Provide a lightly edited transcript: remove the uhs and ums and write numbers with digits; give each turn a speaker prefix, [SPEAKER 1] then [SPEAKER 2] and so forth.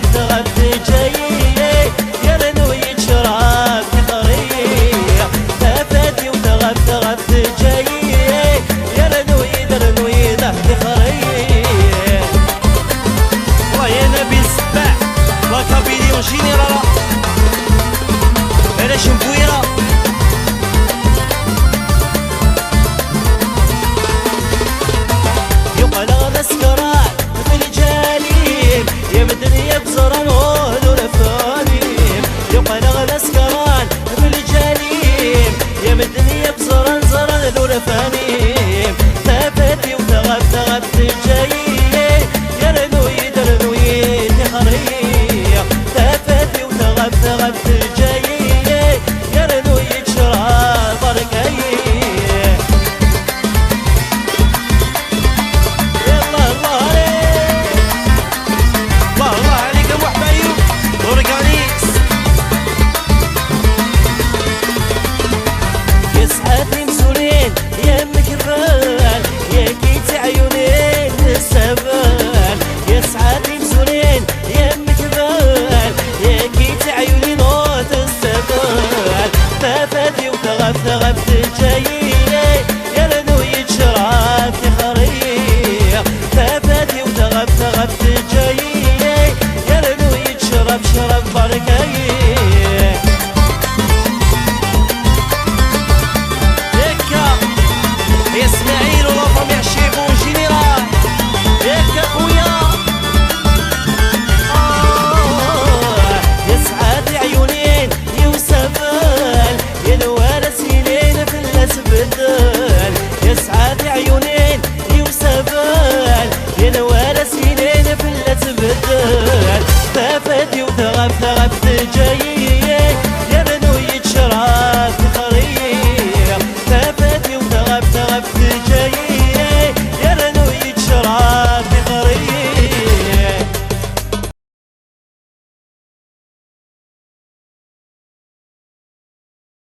[SPEAKER 1] تغف تغف جاي يرنو يشرب تخري تفادي وتغف تغف جاي يرنو يذه تخري والله يا نبي السباع وكابيليون جينيرال بلاش مبويرة يقال غدا سكران في الجليل يا بدنيا بزران ولو رفانيم يقال غدا سكران في الجليل يا بدنيا بزران زران ذو رفانيم تفاتي وتغف تغف جاي يرنو يدرنو يتخري تفاتي وتغف تغف جاي يرنو يتشرب بركاي يسعدني مسؤولين يا مكفال يا كيت عيونين السبال يسعدني مسؤولين يا مكفال يا كيت عيونين نوت السبال تفادي وتغف تغف جاي يرنو يتشرب تخري تفادي وتغف تغف جاي يرنو يتشرب شرب بركاي